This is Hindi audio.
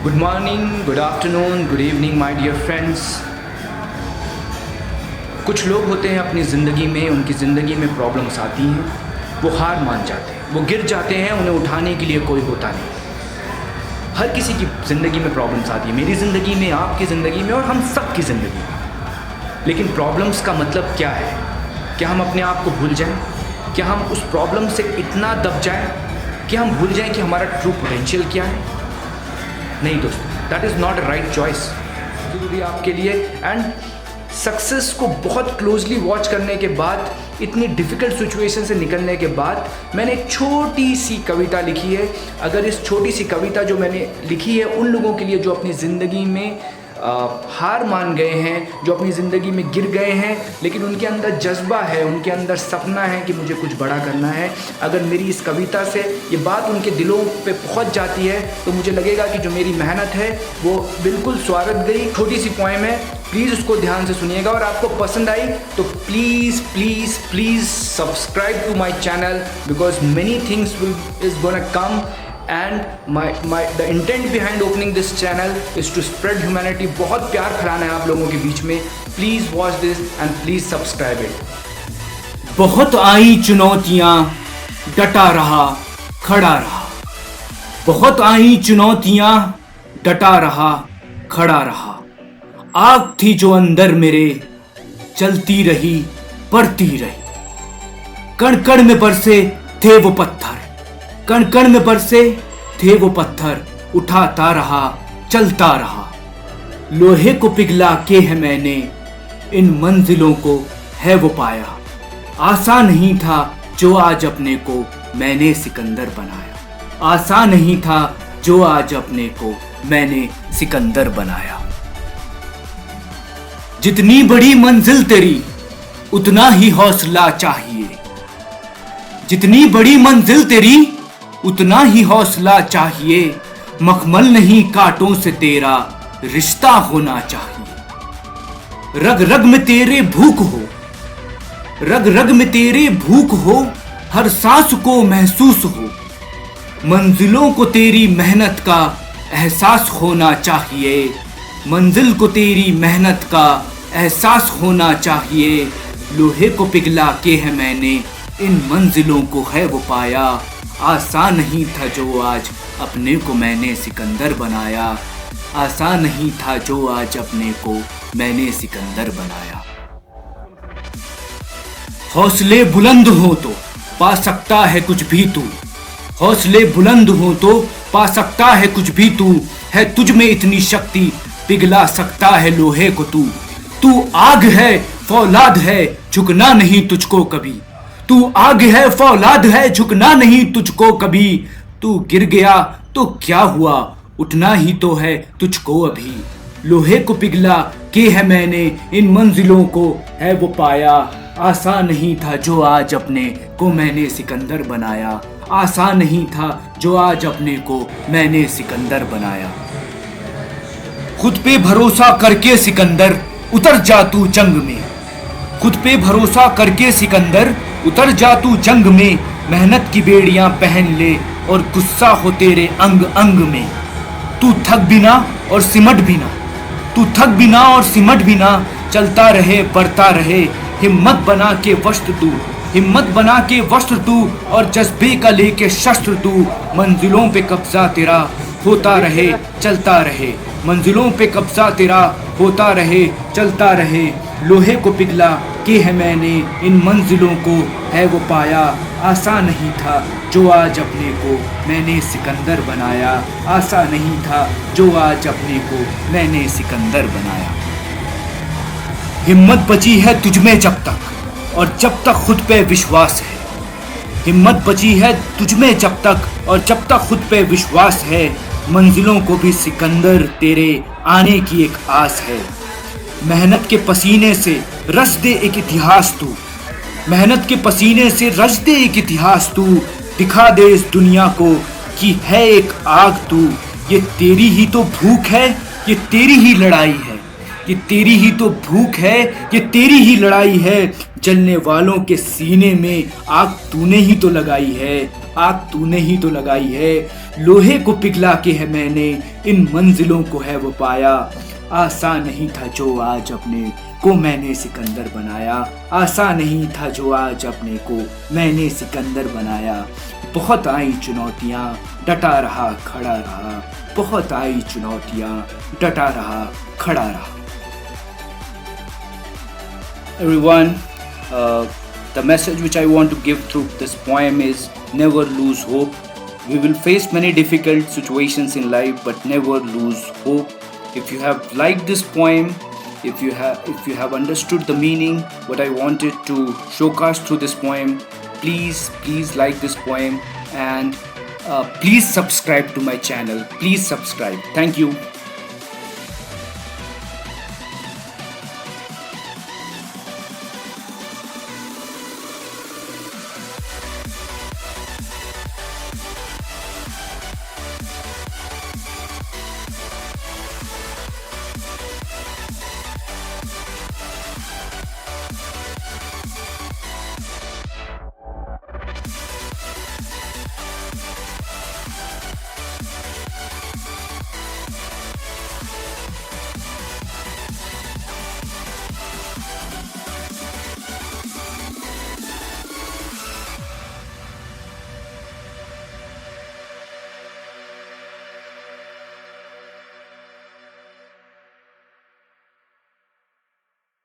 Good morning, good afternoon, good evening my dear friends. कुछ लोग होते हैं अपनी ज़िंदगी में, उनकी ज़िंदगी में प्रॉब्लम्स आती हैं, वो हार मान जाते हैं, वो गिर जाते हैं, उन्हें उठाने के लिए कोई होता नहीं। हर किसी की ज़िंदगी में प्रॉब्लम्स आती है, मेरी ज़िंदगी में, आपकी ज़िंदगी में और हम सब की ज़िंदगी में। लेकिन प्रॉब्लम्स का मतलब क्या है? क्या हम अपने आप को भूल जाएं? क्या हम उस प्रॉब्लम से इतना दब जाएं कि हम भूल जाएं कि हमारा ट्रू पोटेंशियल क्या है? नहीं दोस्तों, that is not a right choice जरूरी आपके लिए। एंड सक्सेस को बहुत क्लोजली वॉच करने के बाद, इतनी डिफ़िकल्ट सिचुएशन से निकलने के बाद, मैंने एक छोटी सी कविता लिखी है। अगर इस छोटी सी कविता जो मैंने लिखी है उन लोगों के लिए जो अपनी ज़िंदगी में हार मान गए हैं, जो अपनी ज़िंदगी में गिर गए हैं, लेकिन उनके अंदर जज्बा है, उनके अंदर सपना है कि मुझे कुछ बड़ा करना है, अगर मेरी इस कविता से ये बात उनके दिलों पे पहुंच जाती है तो मुझे लगेगा कि जो मेरी मेहनत है वो बिल्कुल स्वागत गई। छोटी सी पोएम है, प्लीज़ उसको ध्यान से सुनिएगा और आपको पसंद आई तो please please please subscribe to my channel, because many things is gonna come and the intent behind opening this channel is to spread humanity। बहुत प्यार फैलाना है आप लोगों के बीच में। Please watch this and please subscribe it. बहुत आई चुनौतियां, डटा रहा, खड़ा रहा। बहुत आई चुनौतियां, डटा रहा, खड़ा रहा। आग थी जो अंदर मेरे, चलती रही, बढ़ती रही। कण कण में बरसे थे वो पत्थर, कण कण में बरसे थे वो पत्थर। उठाता रहा, चलता रहा। लोहे को पिघला के है मैंने, इन मंजिलों को है वो पाया। आसान नहीं था जो आज अपने को मैंने सिकंदर बनाया। आसान नहीं था जो आज अपने को मैंने सिकंदर बनाया। जितनी बड़ी मंजिल तेरी, उतना ही हौसला चाहिए। जितनी बड़ी मंजिल तेरी, उतना ही हौसला चाहिए। मखमल नहीं कांटों से तेरा रिश्ता होना चाहिए। रग रग में तेरे भूख हो, रग रग में तेरे भूख हो, हर सांस को महसूस हो। मंजिलों को तेरी मेहनत का एहसास होना चाहिए। मंजिल को तेरी मेहनत का एहसास होना चाहिए। लोहे को पिघला के है मैंने, इन मंजिलों को है वो पाया। आसान नहीं था जो आज अपने को मैंने सिकंदर बनाया। आसान नहीं था जो आज अपने को मैंने सिकंदर बनाया। हौसले बुलंद हो तो पा सकता है कुछ भी तू। हौसले बुलंद हो तो पा सकता है कुछ भी तू। है तुझ में इतनी शक्ति, पिघला सकता है लोहे को तू। तू आग है, फौलाद है, झुकना नहीं तुझको कभी। तू आग है, फौलाद है, झुकना नहीं तुझको कभी। तू गिर गया तो क्या हुआ, उठना ही तो है तुझको अभी। लोहे को पिघला के है मैंने, इन मंजिलों को है वो पाया। आसान नहीं था जो आज अपने को मैंने सिकंदर बनाया। आसान नहीं था जो आज अपने को मैंने सिकंदर बनाया। खुद पे भरोसा करके सिकंदर, उतर जा तू जंग में। खुद पे भरोसा करके सिकंदर, उतर जा तू जंग में। मेहनत की बेड़ियां पहन ले और गुस्सा हो तेरे अंग अंग में। तू थक भी ना और सिमट भी ना, तू थक भी ना और सिमट भी ना। चलता रहे, बढ़ता रहे, हिम्मत बना के वस्त्र तू। हिम्मत बना के वस्त्र तू और जज्बे का लेके शस्त्र तू। मंजिलों पे कब्जा तेरा होता रहे, चलता रहे। मंजिलों पे कब्जा तेरा होता रहे, चलता रहे। लोहे को पिघला के है मैंने, इन मंजिलों को है वो पाया। आसान नहीं था जो आज अपने को मैंने सिकंदर बनाया। आसान नहीं था जो आज अपने को मैंने सिकंदर बनाया। हिम्मत बची है तुझ में जब तक, और जब तक खुद पे विश्वास है। हिम्मत बची है तुझ में जब तक, और जब तक खुद पे विश्वास है। मंजिलों को भी सिकंदर तेरे आने की एक आस है। मेहनत के पसीने से रच दे एक इतिहास तू। मेहनत के पसीने से रच दे एक इतिहास तू। दिखा दे इस दुनिया को कि है एक आग तू। ये तेरी ही तो भूख है, ये तेरी ही लड़ाई है। ये तेरी ही तो भूख है, ये तेरी ही लड़ाई है। जलने वालों के सीने में आग तूने ही तो लगाई है। आग तूने ही तो लगाई है, लोहे को पिघला के है मैंने इन मंजिलों को है वो पाया। आसान नहीं था जो आज अपने को मैंने सिकंदर बनाया, आसान नहीं था जो आज अपने को मैंने सिकंदर बनाया। बहुत आई चुनौतियाँ डटा रहा खड़ा रहा, बहुत आई चुनौतियाँ डटा रहा खड़ा रहा। Everyone, the message which I want to give through this poem is never lose hope. We will face many difficult situations in life, but never lose hope. If you have liked this poem, if you have understood the meaning, what I wanted to showcase through this poem, please like this poem and please subscribe to my channel. Please subscribe. Thank you.